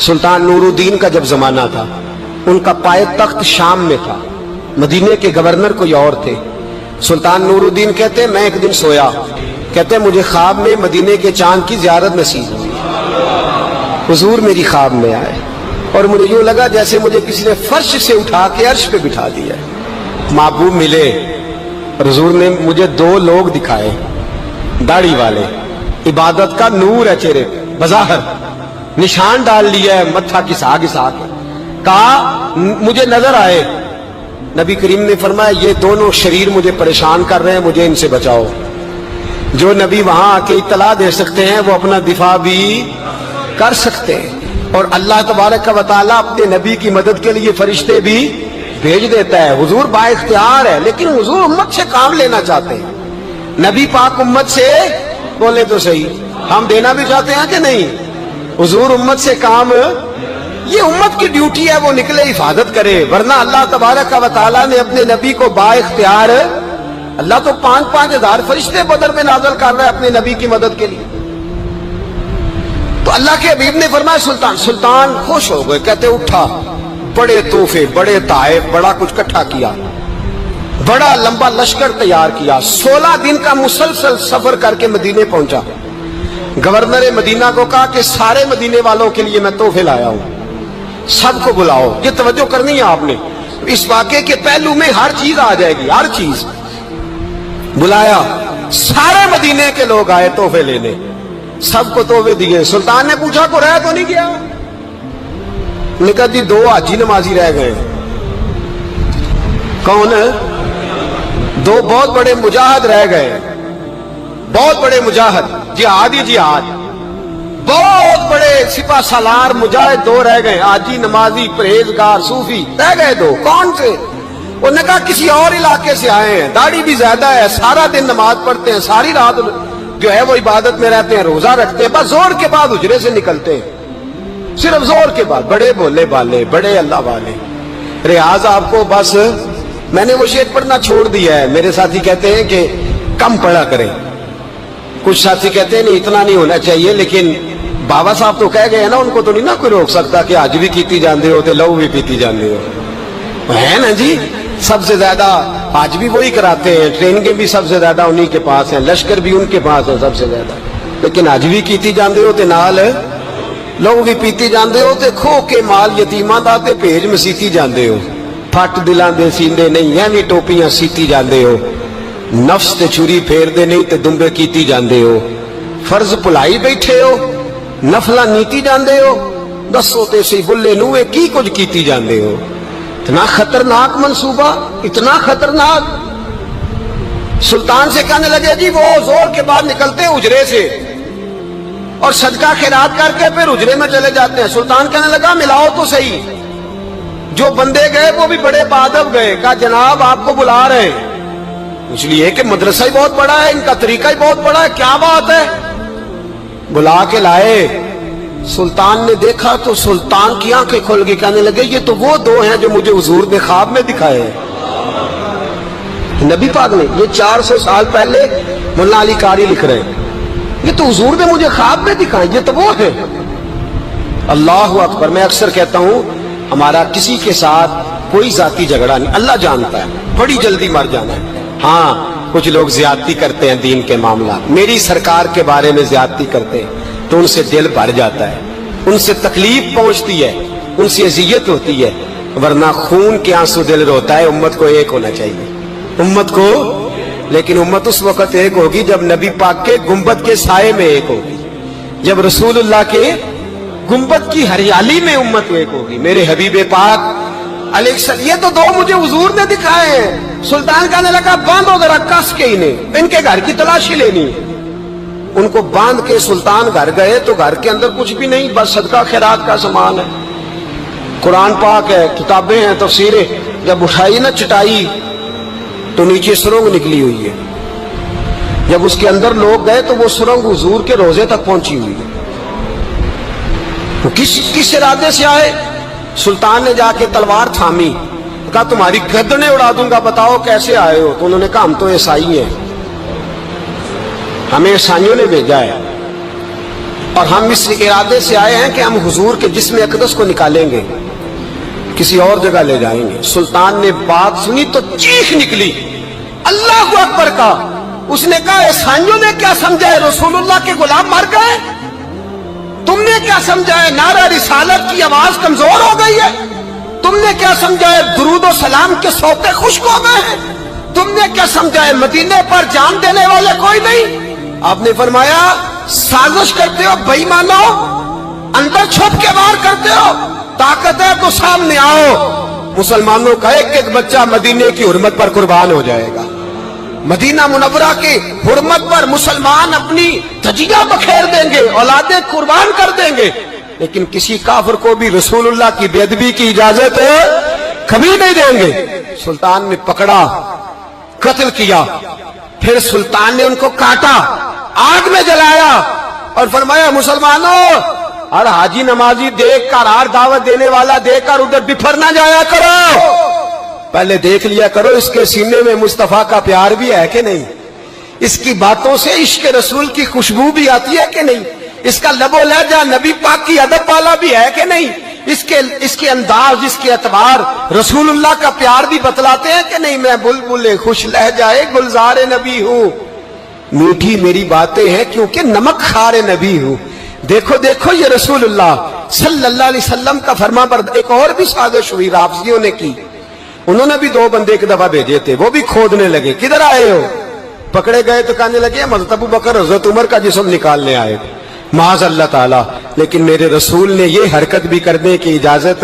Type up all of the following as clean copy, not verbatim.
سلطان نورالدین کا جب زمانہ تھا، ان کا پائے تخت شام میں تھا، مدینے کے گورنر کوئی اور تھے۔ سلطان نورالدین کہتے میں ایک دن سویا، کہتے مجھے خواب میں مدینے کے چاند کی زیارت نصیب ہوئی، حضور میری خواب میں آئے اور مجھے یوں لگا جیسے مجھے کسی نے فرش سے اٹھا کے عرش پہ بٹھا دیا۔ محبوب ملے اور حضور نے مجھے دو لوگ دکھائے، داڑھی والے، عبادت کا نور ہے چہرے پہ، بظاہر نشان ڈال لیا ہے، متھا گھسا گھسا کے کہا مجھے نظر آئے۔ نبی کریم نے فرمایا یہ دونوں شریر مجھے پریشان کر رہے ہیں، مجھے ان سے بچاؤ۔ جو نبی وہاں آ کے اطلاع دے سکتے ہیں وہ اپنا دفاع بھی کر سکتے ہیں، اور اللہ تبارک و تعالیٰ اپنے نبی کی مدد کے لیے فرشتے بھی بھیج دیتا ہے۔ حضور با اختیار ہے، لیکن حضور امت سے کام لینا چاہتے ہیں۔ نبی پاک امت سے بولے تو صحیح، ہم دینا بھی چاہتے ہیں کہ نہیں؟ حضور امت سے کام، یہ امت کی ڈیوٹی ہے، وہ نکلے حفاظت کرے، ورنہ اللہ تبارک و تعالیٰ نے اپنے نبی کو با اختیار، اللہ تو 5,000 فرشتے بدر میں نازل کر رہا ہے اپنے نبی کی مدد کے لیے۔ تو اللہ کے حبیب نے فرمایا سلطان خوش ہو گئے، کہتے اٹھا، بڑے تحفے، بڑے تحائف، بڑا کچھ اکٹھا کیا، بڑا لمبا لشکر تیار کیا، 16 دن کا مسلسل سفر کر کے مدینے پہنچا۔ گورنر مدینہ کو کہا کہ سارے مدینے والوں کے لیے میں تحفے لایا ہوں، سب کو بلاؤ۔ یہ توجہ کرنی ہے آپ نے، اس واقعے کے پہلو میں ہر چیز آ جائے گی، ہر چیز۔ بلایا، سارے مدینے کے لوگ آئے تحفے لینے، سب کو تحفے دیے۔ سلطان نے پوچھا کو رہ تو نہیں گیا؟ انہوں نے کہا جی 2 حاجی نمازی رہ گئے۔ کون؟ 2 بہت بڑے مجاہد رہ گئے، بہت بڑے مجاہد، جہاد ہی جہاد، بہت بڑے سپہ سالار مجاہد 2 رہ گئے، حاجی نمازی پرہیزگار صوفی رہ گئے 2۔ کون سے؟ انہوں نے کہا کسی اور علاقے سے آئے ہیں، داڑھی بھی زیادہ ہے، سارا دن نماز پڑھتے ہیں، ساری رات جو ہے وہ عبادت میں رہتے ہیں، روزہ رکھتے ہیں، بس زور کے بعد حجرے سے نکلتے ہیں، صرف زور کے بعد۔ بڑے بولے بالے، بڑے اللہ والے۔ ریاض آپ کو بس میں نے وہ شعر پڑھنا چھوڑ دیا ہے، میرے ساتھی کہتے ہیں کہ کم پڑھا کریں، کچھ ساتھی کہتے ہیں نہیں اتنا نہیں ہونا چاہیے، لیکن بابا صاحب تو کہہ گئے نا، ان کو تو نہیں نا کوئی روک سکتا کہ آج بھی کیتی جاندے ہو تے لو بھی پیتی جاندے ہو، ہے نا جی؟ سب سے زیادہ آج بھی وہی کراتے ہیں، ٹریننگیں بھی سب سے زیادہ انہی کے پاس ہیں، لشکر بھی ان کے پاس ہے سب سے زیادہ، لیکن آج بھی کیتی جاندے ہو تے نال لوگ بھی پیتی جاندے ہو تے کھو کے مال یتیماں دا تے بھیج مسیتی جاندے ہو، پھٹ دلاں دے سیندے نہیں ایویں ٹوپیاں سیتی جاندے ہو، نفس تے چھری پھیر دے نہیں تے دمبے کیتی جاندے ہو، فرض بھلائی بیٹھے ہو، نفلاں نیتی جاندے ہو، دسو تے سی بلے نوے کی کچھ کیتی جاندے ہو۔ اتنا خطرناک منصوبہ، اتنا خطرناک۔ سلطان سے کہنے لگے جی وہ زور کے بعد نکلتے ہیں اجرے سے اور صدقہ خیرات کر کے پھر اجرے میں چلے جاتے ہیں۔ سلطان کہنے لگا ملاؤ تو صحیح۔ جو بندے گئے وہ بھی بڑے بادب گئے، کہا جناب آپ کو بلا رہے ہیں، اس لیے کہ مدرسہ ہی بہت بڑا ہے، ان کا طریقہ ہی بہت بڑا ہے، کیا بات ہے؟ بلا کے لائے۔ سلطان نے دیکھا تو سلطان کی آنکھیں کھل گئی، کہنے لگے یہ تو وہ 2 ہیں جو مجھے حضور نے خواب میں دکھائے ہیں۔ نبی پاک نے، یہ 400 سال پہلے مولانا علی قاری لکھ رہے ہیں، یہ تو حضور نے مجھے خواب میں دکھائے، یہ تو وہ ہے۔ اللہ اکبر۔ میں اکثر کہتا ہوں ہمارا کسی کے ساتھ کوئی ذاتی جھگڑا نہیں، اللہ جانتا ہے، بڑی جلدی مر جانا ہے۔ ہاں کچھ لوگ زیادتی کرتے ہیں دین کے معاملات، میری سرکار کے بارے میں زیادتی کرتے ہیں تو ان سے دل بھر جاتا ہے، ان سے تکلیف پہنچتی ہے، ان سے اذیت ہوتی ہے، ورنہ خون کے آنسو دل روتا ہے۔ امت کو ایک ہونا چاہیے، امت کو، لیکن امت اس وقت ایک ہوگی جب نبی پاک کے گنبد کے سائے میں ایک ہوگی، جب رسول اللہ کے گنبد کی ہریالی میں امت ایک ہوگی۔ میرے حبیب پاک علیہ السلام، یہ تو 2 مجھے حضور نے دکھائے ہیں۔ سلطان کہنے لگا باندھو ذرا کس کے انہیں، ان کے گھر کی تلاشی لینی ہے۔ ان کو باندھ کے سلطان گھر گئے تو گھر کے اندر کچھ بھی نہیں، بس صدقہ خیرات کا سامان ہے، قرآن پاک ہے، کتابیں ہیں، تفسیریں۔ جب اٹھائی نا چٹائی تو نیچے سرنگ نکلی ہوئی ہے، جب اس کے اندر لوگ گئے تو وہ سرنگ حضور کے روزے تک پہنچی ہوئی ہے۔ وہ کس ارادے سے آئے؟ سلطان نے جا کے تلوار تھامی، کہا تمہاری گردنیں اڑا دوں گا، بتاؤ کیسے آئے ہو؟ تو انہوں نے کہا ہم تو عیسائی ہیں، ہمیں عیسائیوں نے بھیجا ہے۔ اور ہم اس ارادے سے آئے ہیں کہ ہم حضور کے جسم اقدس کو نکالیں گے، کسی اور جگہ لے جائیں گے۔ سلطان نے بات سنی تو چیخ نکلی، اللہ اکبر کا۔ اس نے کہا عیسائیوں نے کیا سمجھا ہے رسول اللہ کے غلام مر گئے؟ تم نے کیا سمجھا ہے نعرہ رسالت کی آواز کمزور ہو گئی ہے؟ تم نے کیا سمجھا ہے درود و سلام کے سوتے خشک ہو گئے ہیں؟ تم نے کیا سمجھا ہے مدینے پر جان دینے والے کوئی نہیں؟ آپ نے فرمایا سازش کرتے ہو بے ایمانو، اندر چھپ کے وار کرتے ہو، طاقت ہے تو سامنے آؤ۔ مسلمانوں کا ایک ایک بچہ مدینے کی حرمت پر قربان ہو جائے گا، مدینہ منورہ کی حرمت پر مسلمان اپنی دھجیاں بکھیر دیں گے، اولادیں قربان کر دیں گے، لیکن کسی کافر کو بھی رسول اللہ کی بے ادبی کی اجازت کبھی نہیں دیں گے۔ سلطان نے پکڑا، قتل کیا، پھر سلطان نے ان کو کاٹا، آگ میں جلایا اور فرمایا مسلمانوں، ہر حاجی نمازی دیکھ کر، ہر دعوت دینے والا دیکھ کر ادھر بفر نہ جایا کرو، پہلے دیکھ لیا کرو اس کے سینے میں مصطفیٰ کا پیار بھی ہے کہ نہیں، اس کی باتوں سے عشق رسول کی خوشبو بھی آتی ہے کہ نہیں، اس کا لب و لہجہ نبی پاک کی ادب والا بھی ہے کہ نہیں، اس کے انداز، اس کے اعتبار رسول اللہ کا پیار بھی بتلاتے ہیں کہ نہیں۔ میں بلبل خوش لہجہ گلزار نبی ہوں، میٹھی میری باتیں ہیں کیونکہ نمک خار نبی ہوں۔ دیکھو دیکھو یہ رسول اللہ صلی اللہ علیہ وسلم کا فرما بردار۔ ایک اور بھی سازش ہوئی رافضیوں نے کی، انہوں نے بھی 2 بندے ایک دفعہ بھیجے تھے، وہ بھی کھودنے لگے، کدھر آئے ہو؟ پکڑے گئے تو کہنے لگے حضرت ابو بکر حضرت عمر کا جسم نکالنے آئے تھے، معاذ اللہ تعالی، لیکن میرے رسول نے یہ حرکت بھی کرنے کی اجازت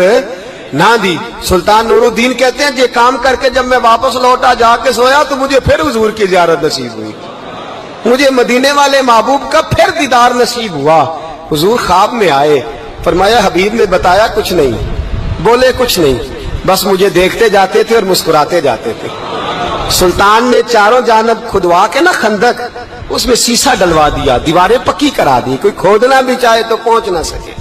نہ دی۔ سلطان نور الدین کہتے ہیں یہ کام کر کے جب میں واپس لوٹا، جا کے سویا تو مجھے پھر حضور کی زیارت نصیب ہوئی، مجھے مدینے والے محبوب کا پھر دیدار نصیب ہوا۔ حضور خواب میں آئے، فرمایا حبیب نے بتایا کچھ نہیں، بولے کچھ نہیں، بس مجھے دیکھتے جاتے تھے اور مسکراتے جاتے تھے۔ سلطان نے چاروں جانب کھدوا کے نا خندق، اس میں سیسا ڈلوا دیا، دیواریں پکی کرا دی، کوئی کھودنا بھی چاہے تو پہنچ نہ سکے۔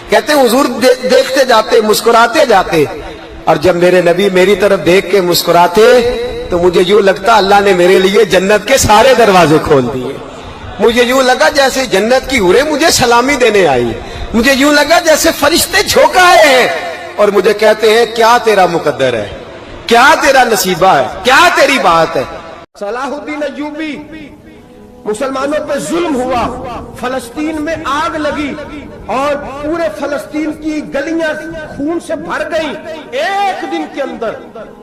کہتے ہیں حضور دیکھتے جاتے، مسکراتے جاتے، اور جب میرے نبی میری طرف دیکھ کے مسکراتے تو مجھے یوں لگتا اللہ نے میرے لیے جنت کے سارے دروازے کھول دیے۔ مجھے یوں لگا جیسے جنت کی حوریں مجھے سلامی دینے آئی، مجھے یوں لگا جیسے فرشتے جھونک آئے ہیں اور مجھے کہتے ہیں کیا تیرا مقدر ہے، کیا تیرا نصیبہ ہے، کیا تیری بات ہے۔ صلاح الدین ایوبی، مسلمانوں پہ ظلم ہوا، فلسطین میں آگ لگی اور پورے فلسطین کی گلیاں خون سے بھر گئیں۔ ایک دن کے اندر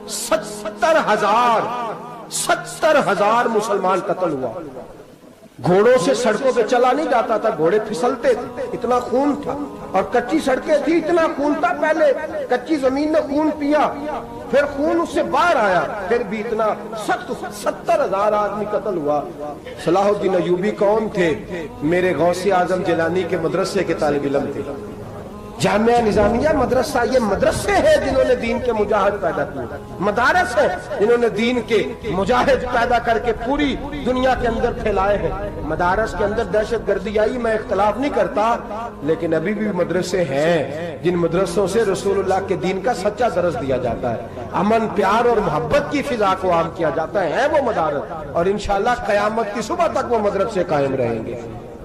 70,000 مسلمان قتل ہوا۔ گھوڑوں سے سڑکوں پہ چلا نہیں جاتا تھا، گھوڑے پھسلتے تھے، اتنا خون تھا، اور کچی سڑکیں تھی، اتنا خون تھا، پہلے کچی زمین نے خون پیا، پھر خون اس سے باہر آیا، پھر بھی اتنا 70,000 آدمی قتل ہوا۔ صلاح الدین ایوبی کون تھے؟ میرے غوث اعظم جیلانی کے مدرسے کے طالب علم تھے۔ جامعہ نظامیہ مدرسہ، یہ مدرسے ہیں جنہوں نے دین کے مجاہد پیدا کیے، مدارس ہیں جنہوں نے دین کے مجاہد پیدا کر کے پوری دنیا کے اندر پھیلائے ہیں۔ مدارس کے اندر دہشت گردی آئی، میں اختلاف نہیں کرتا، لیکن ابھی بھی مدرسے ہیں جن مدرسوں سے رسول اللہ کے دین کا سچا درس دیا جاتا ہے، امن، پیار اور محبت کی فضا کو عام کیا جاتا ہے وہ مدارس، اور انشاءاللہ قیامت کی صبح تک وہ مدرسے قائم رہیں گے۔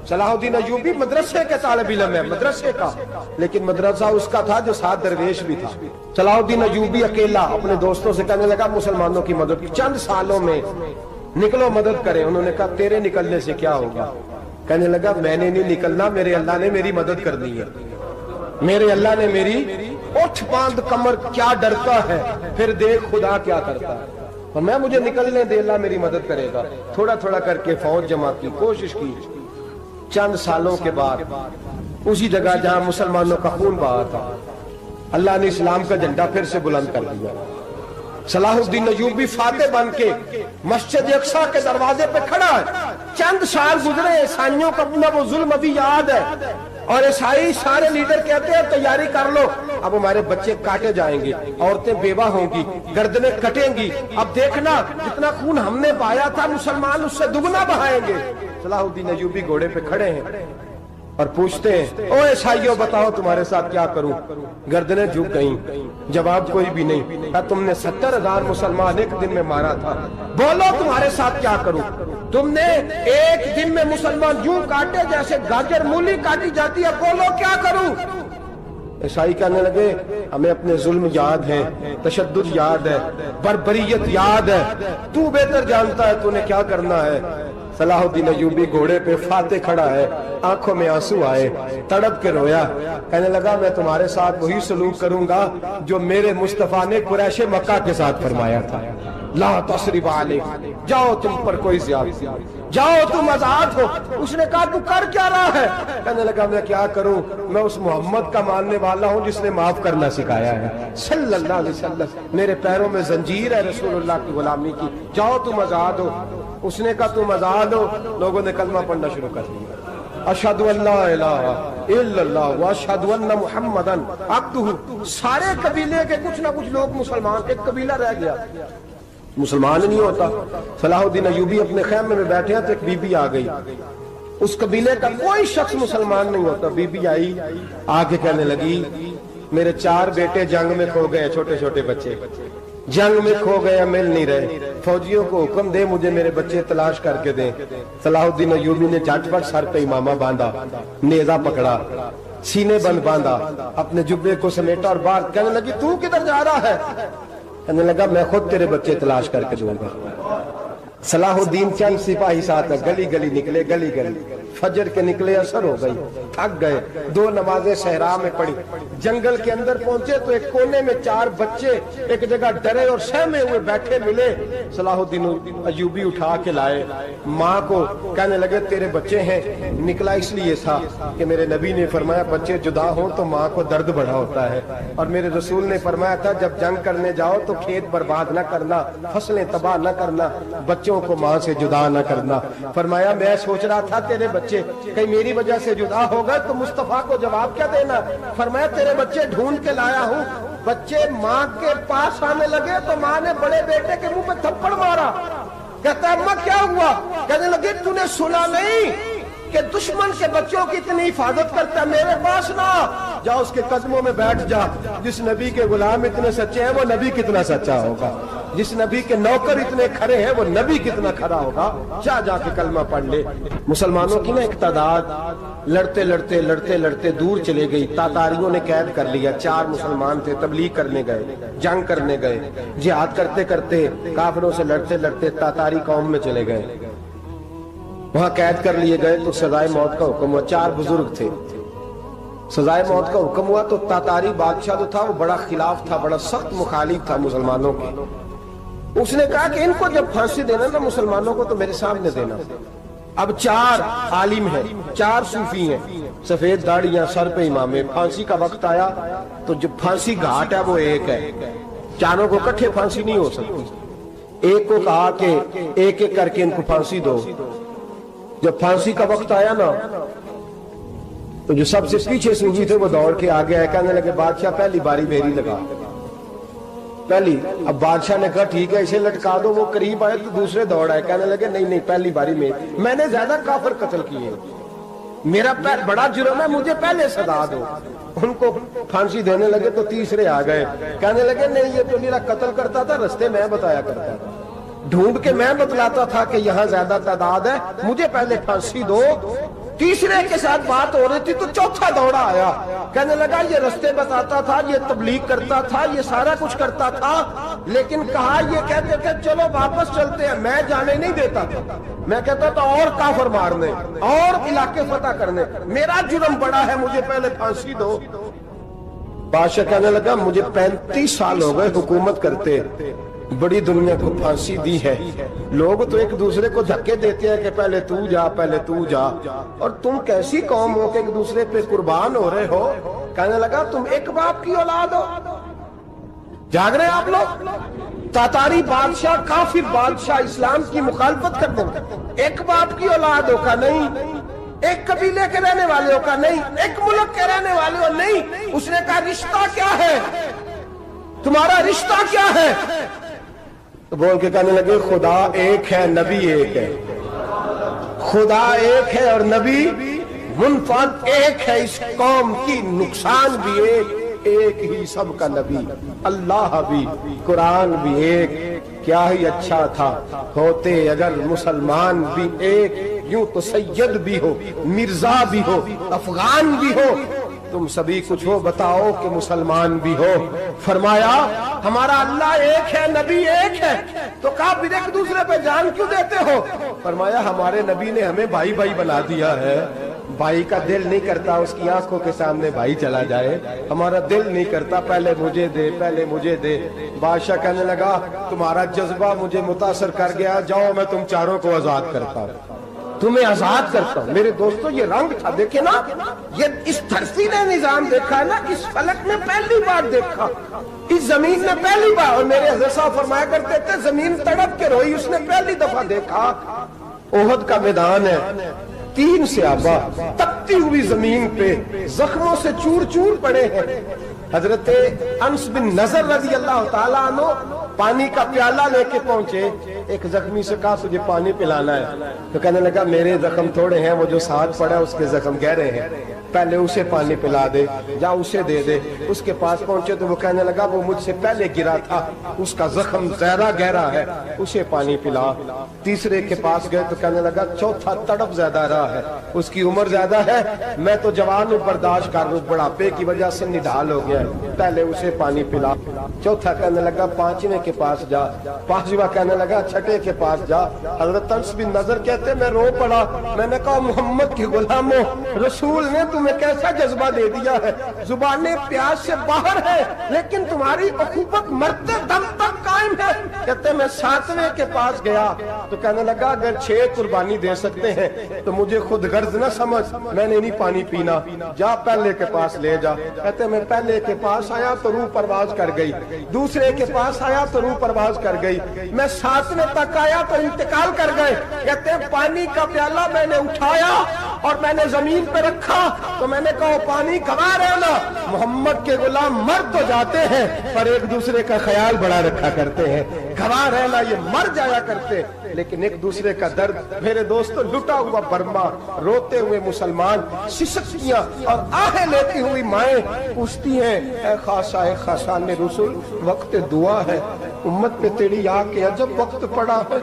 صلاح الدین ایوبی مدرسے کے طالب علم ہے، مدرسے کا، لیکن مدرسہ اس کا تھا جو ساتھ درویش بھی تھا۔ صلاح الدین ایوبی اکیلا اپنے دوستوں سے کہنے لگا مسلمانوں کی مدد چند سالوں میں نکلو مدد کریں۔ انہوں نے کہا تیرے نکلنے سے کیا ہوگا؟ کہنے لگا میں نے نہیں نکلنا، میرے اللہ نے میری مدد کرنی ہے، میرے اللہ نے میری اٹھ باندھ کمر، کیا ڈرتا ہے پھر دیکھ خدا کیا کرتا ہے، اور میں مجھے نکلنے دے، اللہ میری مدد کرے گا۔ تھوڑا تھوڑا کر کے فوج جمع کی، کوشش کی، چند سالوں کے بعد اسی جگہ جہاں مسلمانوں کا خون بہا تھا اللہ نے اسلام کا جھنڈا پھر سے بلند کر دیا۔ صلاح الدین ایوبی فاتح بن کے مسجد اقصی کے دروازے پہ کھڑا ہے۔ چند سال گزرے، عیسائیوں کا اپنا وہ ظلم ابھی یاد ہے، اور عیسائی سارے لیڈر کہتے ہیں تیاری کر لو، اب ہمارے بچے کاٹے جائیں گے، عورتیں بیوہ ہوں گی، گردنیں کٹیں گی، اب دیکھنا جتنا خون ہم نے بہایا تھا مسلمان اس سے دگنا بہائیں گے۔ صلاح الدین ایوبی گھوڑے پہ کھڑے ہیں اور پوچھتے ہیں او عیسائیوں بتاؤ تمہارے ساتھ کیا کروں؟ گردنیں جھک گئیں، جواب کوئی بھی نہیں۔ تم نے 70,000 مسلمان ایک دن میں مارا تھا، بولو تمہارے ساتھ کیا کروں؟ تم نے ایک دن میں مسلمان یوں کاٹے جیسے گاجر مولی کاٹی جاتی ہے، بولو کیا کروں؟ عیسائی کہنے لگے ہمیں اپنے ظلم یاد ہے، تشدد یاد ہے، بربریت یاد ہے، تو بہتر جانتا ہے تو نے کیا کرنا ہے۔ صلاح الدین ایوبی گھوڑے پہ فاتح کھڑا ہے، آنکھوں میں آنسو آئے، تڑپ کے رویا، کہنے لگا میں تمہارے ساتھ وہی سلوک کروں گا جو میرے مصطفیٰ نے قریش مکہ کے ساتھ فرمایا تھا، لا تصریب علیکم، جاؤ تم پر کوئی زیادتی، جاؤ تم آزاد ہو۔ اس نے کہا تو کر کیا رہا ہے؟ کہنے لگا میں کیا کروں، میں اس محمد کا ماننے والا ہوں جس نے معاف کرنا سکھایا ہے صلی اللہ علیہ وسلم، میرے پیروں میں زنجیر ہے رسول اللہ کی غلامی کی، جاؤ تم آزاد ہو۔ اس نے کہا تم آزاد ہو، لوگوں نے کلمہ پڑھنا شروع کر دیا، اشہد ان لا الہ الا اللہ واشہد ان محمدً عبدہ۔ سارے قبیلے کے کچھ نہ کچھ لوگ مسلمان، ایک قبیلہ رہ گیا مسلمان نہیں ہوتا۔ صلاح الدین ایوبی اپنے خیمے میں بیٹھے ہیں تو ایک بی بی آ گئی، اس قبیلے کا کوئی شخص مسلمان نہیں ہوتا۔ بی بی آئی، آگے کہنے لگی میرے 4 بیٹے جنگ میں کھو گئے، چھوٹے چھوٹے بچے جنگ میں کھو گئے، مل نہیں رہے، فوجیوں کو حکم دے مجھے میرے بچے تلاش کر کے دیں۔ صلاح الدین ایوبی نے جھٹ پٹ سر پہ امامہ باندھا، نیزہ پکڑا، سینے بند باندھا، اپنے جبے کو سمیٹا اور باہر کہنے لگی تو کدھر جا رہا ہے؟ کہنے لگا میں خود تیرے بچے تلاش کر کے دوں گا۔ صلاح الدین چند سپاہی ساتھ گلی گلی نکلے، گلی گلی فجر کے نکلے، اثر ہو گئی، تھک گئے، 2 نمازیں صحرا میں پڑھی، جنگل کے اندر پہنچے تو ایک کونے میں 4 بچے ایک جگہ ڈرے اور سہمے ہوئے بیٹھے ملے۔ صلاح الدین ایوبی اٹھا کے لائے، ماں کو کہنے لگے تیرے بچے ہیں، نکلا اس لیے تھا کہ میرے نبی نے فرمایا بچے جدا ہوں تو ماں کو درد بڑا ہوتا ہے، اور میرے رسول نے فرمایا تھا جب جنگ کرنے جاؤ تو کھیت برباد نہ کرنا، فصلیں تباہ نہ کرنا، بچوں کو ماں سے جدا نہ کرنا۔ فرمایا میں سوچ رہا تھا تیرے بچے کہیں میری وجہ سے جدا ہو گئے تو مصطفیٰ کو جواب کیا دینا؟ فرمایا تیرے بچے ڈھونڈ کے لایا ہوں۔ بچے ماں کے پاس آنے لگے تو ماں نے بڑے بیٹے کے منہ پہ تھپڑ مارا، کہتا ہے اماں کیا ہوا؟ کہنے لگے تو نے سنا نہیں کہ دشمن کے بچوں کی اتنی حفاظت کرتا ہے، میرے پاس نہ جا، اس کے قدموں میں بیٹھ جا۔ جس نبی کے غلام اتنے سچے ہیں وہ نبی کتنا سچا ہوگا، جس نبی کے نوکر اتنے کھڑے ہیں وہ نبی کتنا کھڑا ہوگا، جا کے کلمہ پڑھ لے۔ مسلمانوں کی نا ایک تعداد لڑتے لڑتے لڑتے لڑتے دور چلے گئی، تاتاریوں نے قید کر لیا، 4 مسلمان تھے، تبلیغ کرنے گئے، جنگ کرنے گئے، جہاد کرتے کرتے کافروں سے لڑتے لڑتے تاتاری قوم میں چلے گئے، وہاں قید کر لیے گئے تو سزائے موت کا حکم ہوا۔ 4 بزرگ تھے، سزائے موت کا حکم ہوا تو تاتاری بادشاہ جو تھا وہ بڑا خلاف تھا، بڑا سخت مخالف تھا مسلمانوں کے۔ اس نے کہا کہ ان کو جب پھانسی دینا نا مسلمانوں کو تو میرے سامنے دینا۔ اب 4 عالم ہیں، 4 صوفی ہیں، سفید داڑیاں، سر پہ امامے، پھانسی کا وقت آیا تو جو پھانسی گھاٹ ہے وہ ایک ہے، چاروں کو اکٹھے پھانسی نہیں ہو سکتی۔ ایک کو کہا کہ ایک ایک کر کے ان کو پھانسی دو۔ جب پھانسی کا وقت آیا نا تو جو سب سے پیچھے صوفی تھے وہ دوڑ کے آگے آئے، کہنے لگے بادشاہ پہلی باری میری لگا پہلی۔ اب بادشاہ نے کہا ٹھیک ہے اسے لٹکا دو۔ وہ قریب آئے تو دوسرے دوڑ آئے، کہنے لگے نہیں پہلی باری میں نے زیادہ کافر قتل کیے، میرا بڑا جرم ہے، مجھے پہلے سزا دو۔ ان کو پھانسی دینے لگے تو تیسرے آ گئے، کہنے لگے نہیں یہ تو میرا قتل کرتا تھا، رستے میں بتایا کرتا تھا، ڈھونڈ کے میں بتلاتا تھا کہ یہاں زیادہ تعداد ہے، مجھے پہلے پھانسی دو۔ تیسرے کے ساتھ بات ہو رہی تھی تو چوتھا دوڑا آیا، کہنے لگا یہ رستے بتاتا تھا، یہ تبلیغ کرتا تھا، یہ سارا کچھ کرتا تھا، لیکن کہا یہ کہتے تھے چلو واپس چلتے ہیں، میں جانے نہیں دیتا تھا، میں کہتا تھا اور کافر مارنے اور علاقے فتح کرنے، میرا جرم بڑا ہے، مجھے پہلے پھانسی دو۔ بادشاہ کہنے لگا مجھے 35 سال ہو گئے حکومت کرتے، بڑی دنیا کو پھانسی دی ہے، لوگ تو ایک دوسرے کو دھکے دیتے ہیں کہ پہلے تو جا پہلے تو جا، اور تم کیسی قوم ہو کہ ایک دوسرے پہ قربان ہو رہے ہو۔ کہنے لگا تم ایک باپ کی اولاد ہو، جاگ رہے آپ لوگ؟ تاتاری بادشاہ، کافر بادشاہ، اسلام کی مخالفت کرتے ہیں، ایک باپ کی اولاد ہو کا نہیں، ایک قبیلے کے رہنے والے ہو کا نہیں، ایک ملک کے رہنے والے ہو نہیں۔ اس نے کہا رشتہ کیا ہے تمہارا، رشتہ کیا ہے؟ تو بول کے کہنے لگے خدا ایک ہے، نبی ایک ہے، خدا ایک ہے اور نبی منفرد ایک ہے، اس قوم کی نقصان بھی ایک ہی سب کا نبی، اللہ بھی، قرآن بھی ایک، کیا ہی اچھا تھا ہوتے اگر مسلمان بھی ایک، یوں تو سید بھی ہو، مرزا بھی ہو، افغان بھی ہو، تم سبھی کچھ ہو بتاؤ کہ مسلمان بھی ہو۔ فرمایا ہمارا اللہ ایک ہے، نبی ایک ہے، تو کہا پھر ایک دوسرے پہ جان کیوں دیتے ہو؟ فرمایا ہمارے نبی نے ہمیں بھائی بھائی بنا دیا ہے، بھائی کا دل نہیں کرتا اس کی آنکھوں کے سامنے بھائی چلا جائے، ہمارا دل نہیں کرتا پہلے مجھے دے پہلے مجھے دے۔ بادشاہ کہنے لگا تمہارا جذبہ مجھے متاثر کر گیا، جاؤ میں تم چاروں کو آزاد کرتا ہوں، تمہیں آزاد کرتا ہوں۔ میرے دوستو یہ رنگ تھا، دیکھیں نا، یہ اس دھرتی نے نظام دیکھا ہے نا، اس فلک میں پہلی بار دیکھا، اس زمین نے پہلی بار، اور میرے حضرت صاحب فرمایا کرتے تھے زمین تڑپ کے روئی، اس نے پہلی دفعہ دیکھا۔ احد کا میدان ہے، 3 صحابہ تپتی ہوئی زمین پہ زخموں سے چور چور پڑے ہیں۔ حضرت انس بن نضر رضی اللہ تعالیٰ عنہ پانی کا پیالہ لے کے پہنچے، ایک زخمی سے کہا تجھے پانی پلانا ہے، تو کہنے لگا میرے زخم تھوڑے ہیں، وہ جو ساتھ پڑا اس کے زخم گہرے ہیں، پہلے اسے پانی پلا دے، جا اسے دے دے۔ اس کے پاس پہنچے تو وہ کہنے لگا وہ مجھ سے پہلے گرا تھا، اس کا زخم زیادہ گہرا ہے، اسے پانی پلا۔ تیسرے کے پاس گئے تو کہنے لگا چوتھا تڑپ زیادہ رہا ہے، اس کی عمر زیادہ ہے، میں تو جوان ہوں برداشت کر لوں، بڑھاپے کی وجہ سے نڈھال ہو گیا ہے، پہلے اسے پانی پلا۔ چوتھا کہنے لگا 5ویں کے پاس جا، 5واں کہنے لگا 6 کے پاس جا۔ حضرت انس بن نضر کہتے میں رو پڑا، میں نے کہا محمد کے غلاموں، رسول نے تمہیں کیسا جذبہ دے دیا ہے، زبانیں پیاس سے باہر ہے لیکن تمہاری اخوت مرتے دم تک قائم ہے۔ کہتے میں 7ویں کے پاس گیا تو کہنے لگا اگر 6 قربانی دے سکتے ہیں تو مجھے خود غرض نہ سمجھ، میں نے نہیں پانی پینا، جا پہلے کے پاس لے جا۔ کہتے میں پہلے کے پاس آیا تو روح پرواز کر گئی، دوسرے کے پاس آیا تو روح پرواز کر گئی، میں 7ویں تک آیا تو انتقال کر گئے۔ کہتے ہیں پانی کا پیالہ میں نے اٹھایا اور میں نے زمین پہ رکھا تو میں نے کہا پانی گوا رہنا، محمد کے غلام مر تو جاتے ہیں پر ایک دوسرے کا خیال بڑا رکھا کرتے ہیں، گوا رہنا یہ مر جایا کرتے لیکن ایک دوسرے کا درد۔ میرے دوستو لٹا ہوا برما، روتے ہوئے مسلمان، سسکیاں اور آہیں لیتی ہوئی مائیں پوچھتی ہیں اے خاصا اے خاصان رسول، وقت دعا ہے، امت پہ تیری آ کے عجب وقت پڑا ہے۔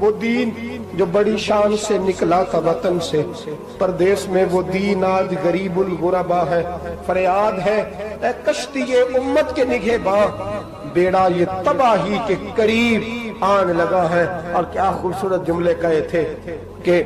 وہ دین جو بڑی شان سے نکلا تھا وطن سے، پردیس میں وہ دین آج غریب الغربا ہے، فریاد ہے اے کشتی امت کے نگہباں، بیڑا یہ تباہی کے قریب آن لگا ہے۔ اور کیا خوبصورت جملے کہے تھے کہ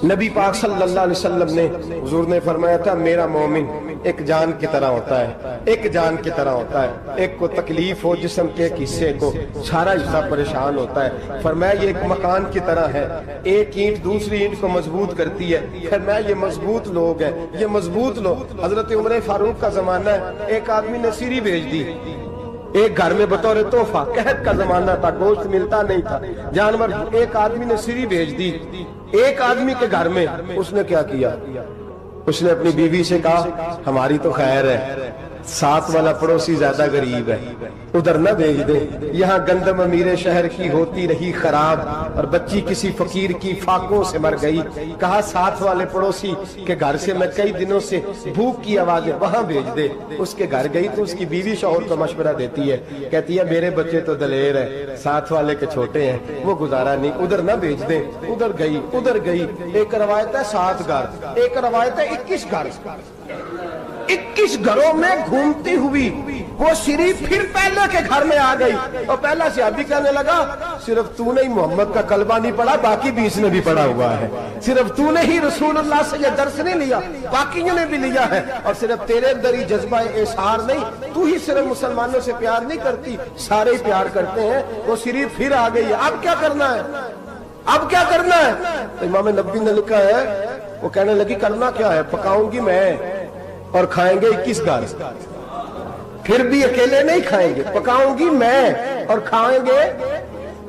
نبی پاک صلی اللہ علیہ وسلم نے، حضور نے فرمایا تھا میرا مومن ایک جان کی طرح ہوتا ہے، ایک جان کی طرح ہوتا ہے، ایک کو تکلیف ہو جسم کے ایک حصے کو سارا حصہ پریشان ہوتا ہے، فرمایا یہ ایک مکان کی طرح ہے، ایک اینٹ دوسری اینٹ کو مضبوط کرتی ہے، فرمایا یہ مضبوط لوگ ہیں، یہ مضبوط لوگ۔ حضرت عمر فاروق کا زمانہ ہے، ایک آدمی نے سیری بھیج دی ایک گھر میں بطور تحفہ، قحط کا زمانہ تھا، گوشت ملتا نہیں تھا، جانور، ایک آدمی نے سیری بھیج دی ایک آدمی کے گھر میں۔ اس نے کیا کیا، اس نے اپنی بیوی سے کہا ہماری تو خیر ہے، ساتھ والا پڑوسی زیادہ غریب ہے، ادھر نہ بھیج دے، یہاں گندم امیر شہر کی ہوتی رہی خراب اور بچی کسی فقیر کی فاقوں سے مر گئی، کہا ساتھ والے پڑوسی کے گھر سے میں کئی دنوں سے بھوک کی آوازیں، وہاں بھیج دے۔ اس کے گھر گئی تو اس کی بیوی شوہر کو مشورہ دیتی ہے، کہتی ہے میرے بچے تو دلیر ہے، ساتھ والے کے چھوٹے ہیں، وہ گزارا نہیں، ادھر نہ بھیج دے۔ ادھر گئی، ایک روایت ہے 7 گھر، ایک روایت ہے 21 گھر، 21 گھروں میں گھومتی ہوئی وہ سری پھر پہلے کے گھر میں آ گئی، اور پہلا صحابی کہنے لگا صرف تو نے ہی محمد کا کلمہ نہیں پڑھا، باقی 20 نے بھی پڑھا ہوا ہے، صرف تو نے ہی رسول اللہ سے یہ درس نہیں لیا، باقیوں نے بھی لیا ہے، اور صرف تیرے اندر ہی جذبہ اظہار نہیں، تو ہی صرف مسلمانوں سے پیار نہیں کرتی، سارے ہی پیار کرتے ہیں۔ وہ سری پھر آ گئی ہے، اب کیا کرنا ہے، اب کیا کرنا ہے؟ تو امام نبوی نے لکھا ہے، وہ کہنے لگی کرنا کیا ہے، پکاؤں گی میں اور کھائیں گے 21 گھر، پھر بھی اکیلے نہیں کھائیں گے، پکاؤں گی میں اور کھائیں گے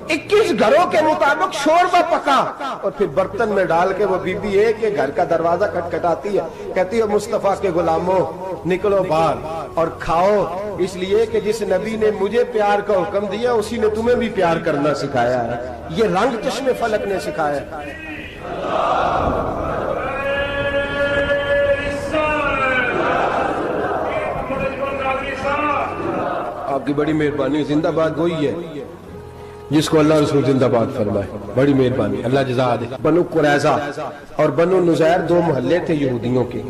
21 گھروں کے مطابق شوربہ پکا، اور پھر برتن میں ڈال کے وہ بی بی ایک ایک گھر کا دروازہ کھٹکھٹاتی ہے، کہتی ہے مصطفیٰ کے غلاموں نکلو باہر اور کھاؤ، اس لیے کہ جس نبی نے مجھے پیار کا حکم دیا اسی نے تمہیں بھی پیار کرنا سکھایا ہے، یہ رنگ چشم فلک نے سکھایا ہے۔ آپ کی بڑی مہربانی, زندہ باد وہی ہے جس کو اللہ رسول زندہ باد فرمائے, بڑی مہربانی, اللہ جزا دے. بنو قریظہ اور بنو نذیر دو محلے تھے یہودیوں کے.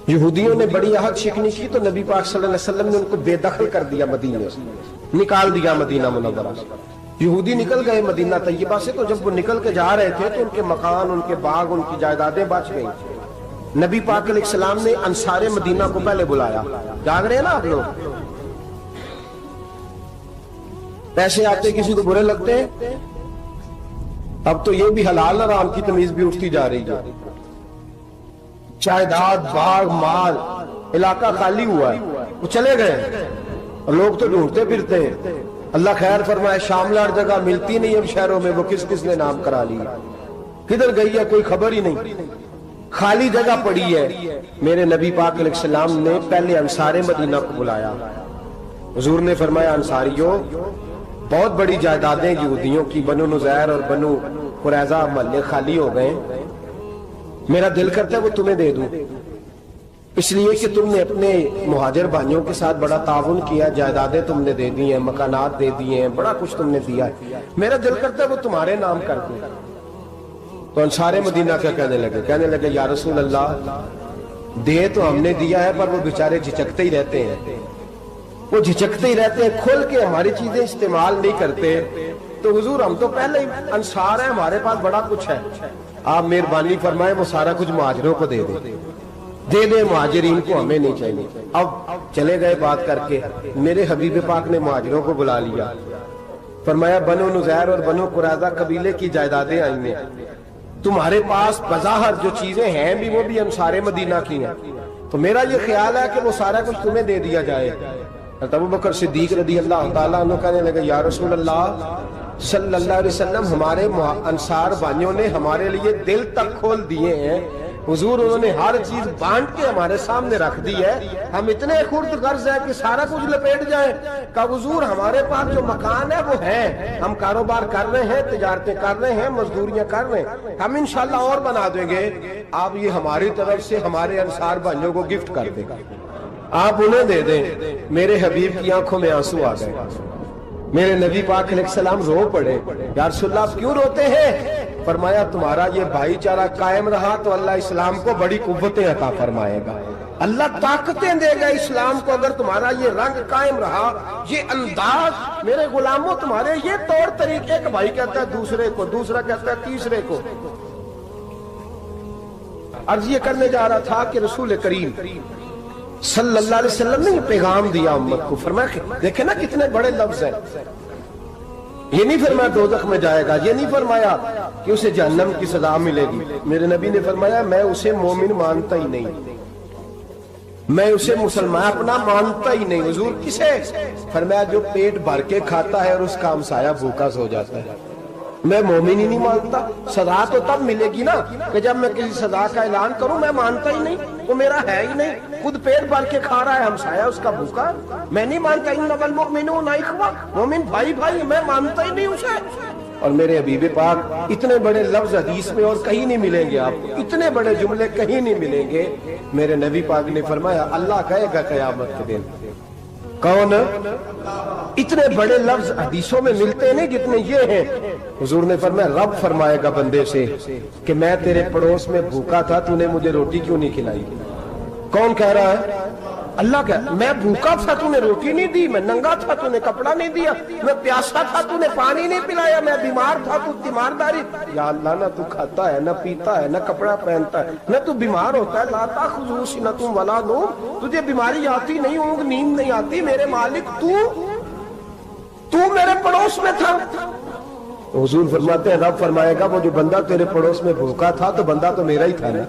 یہودیوں نے بڑی عہد شکنی کی تو نبی پاک صلی اللہ علیہ وسلم نے ان کو بے دخل کر دیا, مدینے سے نکال دیا, مدینہ منورہ سے. یہودی نکل گئے مدینہ طیبہ سے, تو جب وہ نکل کے جا رہے تھے تو ان کے مکان, ان کے باغ, ان کی جائیدادیں بچ گئیں. نبی پاک علیہ السلام نے انصار مدینہ کو پہلے بلایا. جاگ رہے ہیں نا آپ لوگ؟ پیسے آتے کسی کو برے لگتے ہیں, اب تو یہ بھی حلال حرام کی تمیز بھی اٹھتی جا رہی ہے. جائیداد, باغ, مال, علاقہ خالی ہوا ہے, وہ چلے گئے اور لوگ تو ڈھونڈتے پھرتے ہیں. اللہ خیر فرمائے, شاملہ ہر جگہ ملتی نہیں اب شہروں میں, وہ کس کس نے نام کرا لی, کدھر گئی ہے کوئی خبر ہی نہیں, خالی جگہ پڑی ہے. میرے نبی پاک علیہ السلام نے پہلے انصار مدینہ کو بلایا. حضور نے فرمایا, انصاریوں بہت بڑی جائیدادیں یہودیوں کی, بنو نذیر اور بنو قریظہ محلے خالی ہو گئے, میرا دل کرتا ہے وہ تمہیں دے دوں, اس لیے کہ تم نے اپنے مہاجر بھائیوں کے ساتھ بڑا تعاون کیا, جائیدادیں تم نے دے دی ہیں, مکانات دے دیے ہیں, بڑا کچھ تم نے دیا ہے, میرا دل کرتا ہے وہ تمہارے نام کر دوں. تو انصار مدینہ کیا کہنے لگے یا رسول اللہ, دے تو ہم نے دیا ہے پر وہ بیچارے جھچکتے ہی رہتے ہیں, وہ جھچکتے ہی رہتے ہیں, کھول کے ہماری چیزیں استعمال نہیں کرتے. تو حضور ہم تو پہلے ہی انصار ہیں, ہمارے پاس بڑا کچھ ہے, آپ مہربانی فرمائیں وہ سارا کچھ مہاجروں کو دے دے, مہاجرین کو ہمیں نہیں چاہیے. اب چلے گئے بات کر کے, میرے حبیب پاک نے مہاجروں کو بلا لیا. فرمایا بنو نذیر اور بنو قریظہ قبیلے کی جائیدادیں آئی ہیں, تمہارے پاس بظاہر جو چیزیں ہیں بھی وہ بھی انصار مدینہ کی ہیں, تو میرا یہ خیال ہے کہ وہ سارا کچھ تمہیں دے دیا جائے. ابو بکر صدیق رضی اللہ تعالیٰ عنہ کہنے لگے یا رسول اللہ صلی اللہ علیہ وسلم, ہمارے انصار بھائیوں نے ہمارے لیے دل تک کھول دیے ہیں حضور, انہوں نے ہر چیز بانٹ کے ہمارے سامنے رکھ دی ہے, ہم اتنے خرد غرض ہے کہ سارا کچھ لپیٹ جائیں. کہ حضور ہمارے پاس جو مکان ہے وہ ہے, ہم کاروبار کر رہے ہیں, تجارتیں کر رہے ہیں, مزدوریاں کر رہے ہیں, ہم انشاءاللہ اور بنا دیں گے, آپ یہ ہماری طرف سے ہمارے انصار بھائیوں کو گفٹ کر دیں, آپ انہیں دے دیں. میرے حبیب کی آنکھوں میں آنسو آ گئے, میرے نبی پاک علیہ السلام رو پڑے. یا رسول اللہ آپ کیوں روتے ہیں؟ فرمایا تمہارا یہ بھائی چارہ قائم رہا تو اللہ اسلام کو بڑی قوتیں عطا فرمائے گا, اللہ طاقتیں دے گا اسلام کو, اگر تمہارا یہ رنگ قائم رہا, یہ انداز. میرے غلاموں تمہارے یہ طور طریقے, ایک بھائی کہتا ہے دوسرے کو, دوسرا کہتا ہے تیسرے کو. عرض یہ کرنے جا رہا تھا کہ رسول کریم صلی اللہ علیہ وسلم نے یہ پیغام دیا امت کو. فرمایا دیکھیں نا کتنے بڑے لفظ ہیں, یہ نہیں فرمایا دوزخ میں جائے گا, یہ نہیں فرمایا کہ اسے جہنم کی سزا ملے گی. میرے نبی نے فرمایا میں اسے مومن مانتا ہی نہیں, میں اسے مسلمان اپنا مانتا ہی نہیں. حضور کسے؟ فرمایا جو پیٹ بھر کے کھاتا ہے اور اس کا ہمسایہ بھوکا سو جاتا ہے, میں مومن ہی نہیں مانتا. سزا تو تب ملے گی نا کہ جب میں کسی سزا کا اعلان کروں, میں مانتا ہی نہیں, وہ میرا ہے ہی نہیں, خود پیٹ بھر کے کھا رہا ہے, ہمسایہ اس کا بھوکا, میں نہیں مانتا. انما المؤمنون اخوہ, مومن بھائی بھائی, میں مانتا ہی نہیں اسے. اور میرے حبیب پاک اتنے بڑے لفظ حدیث میں اور کہیں نہیں ملیں گے, آپ کو اتنے بڑے جملے کہیں نہیں ملیں گے. میرے نبی پاک نے فرمایا اللہ کہے گا قیامت کے دن, کون؟ اتنے بڑے لفظ حدیثوں میں ملتے نہیں جتنے یہ ہیں. حضور نے فرمایا رب فرمائے گا بندے سے کہ میں تیرے پڑوس میں بھوکا تھا, تو نے مجھے روٹی کیوں نہیں کھلائی؟ کون کہہ رہا ہے؟ اللہ کہہ, میں بھوکا تھا تو نے روٹی نہیں دی, میں ننگا تھا تو نے کپڑا نہیں دیا, میں پیاسا تھا تو نے پانی نہیں پلایا, میں بیمار تھا تو تیمارداری. یا اللہ نہ تو کھاتا ہے, نہ پیتا ہے, نہ کپڑا پہنتا ہے, نہ تو بیمار ہوتا ہے, لا تاخذہ سنۃ ولا نوم, تجھے بیماری آتی نہیں, اونگ نیند نہیں آتی, میرے مالک تو میرے پڑوس میں تھا. حضور فرماتے ہیں رب فرمائے گا وہ جو بندہ تیرے پڑوس میں بھوکا تھا تو بندہ تو میرا ہی تھا نا,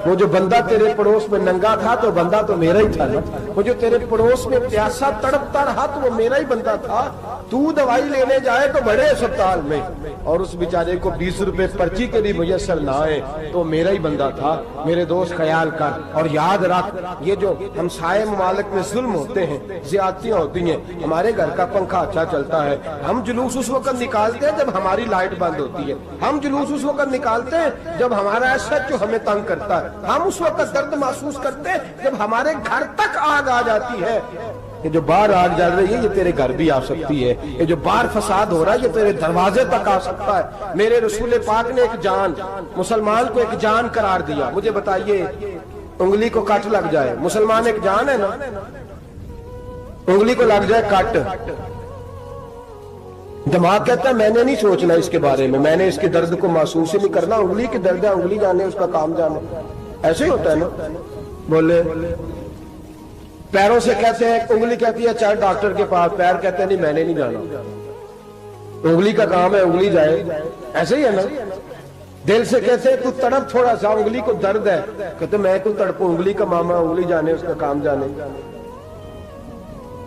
وہ جو بندہ تیرے پڑوس میں ننگا تھا تو بندہ تو میرا ہی تھا نا, وہ جو تیرے پڑوس میں پیاسا تڑپتا رہا تو وہ میرا ہی بندہ تھا. تو دوائی لینے جائے تو بڑے اسپتال میں اور اس بیچارے کو 20 روپے پرچی کے لیے میسر نہ آئے تو میرا ہی بندہ تھا. میرے دوست خیال کر اور یاد رکھ, یہ جو ہمسائے ممالک میں ظلم ہوتے ہیں, زیادتیاں ہوتی ہیں, ہمارے گھر کا پنکھا اچھا چلتا ہے, ہم جلوس اس وقت نکالتے ہیں جب ہماری لائٹ بند ہوتی ہے, ہم جلوس اس وقت نکالتے ہیں جب ہمارا ایس ایچ او ہمیں تنگ کرتا ہے, ہم اس وقت درد محسوس کرتے ہیں جب ہمارے گھر تک آگ آ جاتی ہے. یہ جو باہر آگ جل رہی ہے یہ تیرے گھر بھی آ سکتی ہے. یہ جو باہر فساد ہو رہا ہے یہ تیرے دروازے تک آ سکتا ہے. میرے رسول پاک نے ایک جان، مسلمان کو ایک جان قرار دیا. مجھے بتائیے انگلی کو کٹ لگ جائے، مسلمان ایک جان ہے نا، انگلی کو لگ جائے کٹ، دماغ کہتا ہے میں نے نہیں سوچنا اس کے بارے میں نے اس کے درد کو محسوس ہی نہیں کرنا. انگلی کی درد ہے، انگلی جانے اس کا کام جانے. ایسے ہی ہوتا ہے نا. بولے پیروں سے کہتے ہیں، انگلی کہتی ہے چل ڈاکٹر کے پاس، پیر کہتے ہیں نہیں میں نے نہیں جانا، انگلی کا کام ہے انگلی جائے. ایسے ہی ہے نا. دل سے کہتے ہیں تو تڑپ تھوڑا سا، انگلی کو درد ہے، کہتے میں تو تڑپوں، انگلی کا معاملہ انگلی جانے اس کا کام جانے.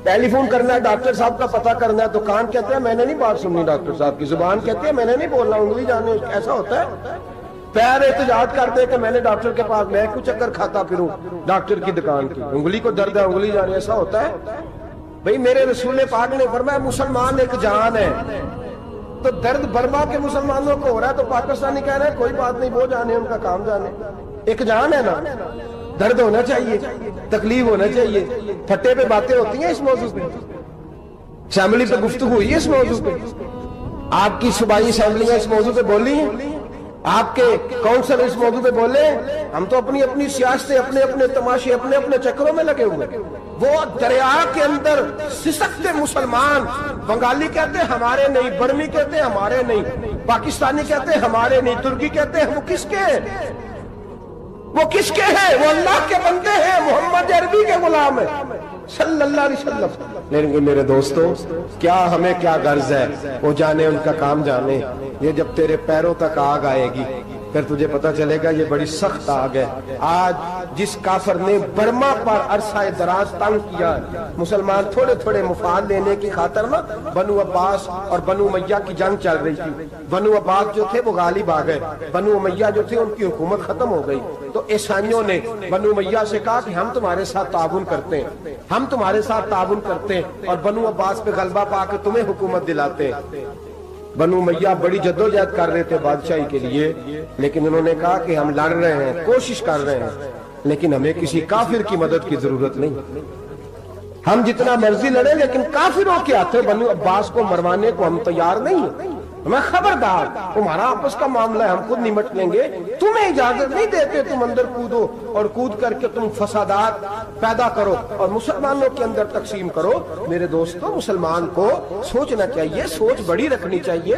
ٹیلی فون کرنا ہے ڈاکٹر صاحب کا پتہ کرنا ہے تو کان کہتے ہیں میں نے نہیں بات سننی ڈاکٹر صاحب کی، زبان کہتی ہے میں نے نہیں بولنا، انگلی جانے. ایسا ہوتا ہے. پیر احتجاج کرتے کہ میں نے ڈاکٹر کے پاس، میں کیوں چکر کھاتا پھروں ڈاکٹر کی دکان کی، انگلی کو درد ہے انگلی جانے. ایسا ہوتا ہے بھئی. میرے رسول پاک نے فرمایا مسلمان ایک جان ہے. تو درد برما کے مسلمانوں کو ہو رہا ہے تو پاکستانی کہہ رہے ہیں کوئی بات نہیں، وہ جانے ان کا کام جانے. ایک جان ہے نا. درد ہونا چاہیے، تکلیف ہونا چاہیے. پھٹے پہ باتیں ہوتی ہیں اس موضوع پہ، اسمبلی پہ گفتگو ہوئی ہے اس موضوع پہ، آپ کی صوبائی اسمبلیاں اس موضوع پہ بولی ہیں، آپ کے کونسل اس موضوع پہ بولے. ہم تو اپنی اپنی سیاستیں، اپنے اپنے تماشے، اپنے اپنے چکروں میں لگے ہوئے. وہ دریا کے اندر سسکتے مسلمان، بنگالی کہتے ہیں ہمارے نہیں، برمی کہتے ہیں ہمارے نہیں، پاکستانی کہتے ہیں ہمارے نہیں، ترکی کہتے ہیں وہ کس کے ہیں؟ وہ کس کے ہیں؟ وہ اللہ کے بندے ہیں، محمد عربی کے غلام ہیں صلی اللہ علیہ وسلم. لیکن میرے دوستو کیا ہمیں کیا غرض ہے؟ وہ جانے ان کا کام جانے. یہ جب تیرے پیروں تک آگ آئے گی پھر تجھے پتا چلے گا یہ بڑی سخت آگ ہے. آج جس کافر نے برما پر عرصہ دراز تنگ کیا، مسلمان تھوڑے تھوڑے مفاد لینے کی خاطر نا، بنو عباس اور بنو امیہ کی جنگ چل رہی تھی. بنو عباس جو تھے وہ غالب آ گئے، بنو امیہ جو تھے ان کی حکومت ختم ہو گئی. تو عیسائیوں نے بنو امیہ سے کہا کہ ہم تمہارے ساتھ تعاون کرتے ہیں، ہم تمہارے ساتھ تعاون کرتے ہیں اور بنو عباس پہ غلبہ پا کے تمہیں حکومت دلاتے ہیں. بنو امیہ بڑی جدوجہد کر رہے تھے بادشاہی کے لیے، لیکن انہوں نے کہا کہ ہم لڑ رہے ہیں، کوشش کر رہے ہیں، لیکن ہمیں کسی کافر کی مدد کی ضرورت نہیں. ہم جتنا مرضی لڑیں لیکن کافروں کے ہاتھوں بنو عباس کو مروانے کو ہم تیار نہیں ہیں. میں خبردار، تمہارا آپس کا معاملہ ہے، ہم خود نمٹ لیں گے، تمہیں اجازت نہیں دیتے تم اندر کودو اور کود کر کے تم فسادات پیدا کرو اور مسلمانوں کے اندر تقسیم کرو. میرے دوستو مسلمان کو سوچنا چاہیے، سوچ بڑی رکھنی چاہیے.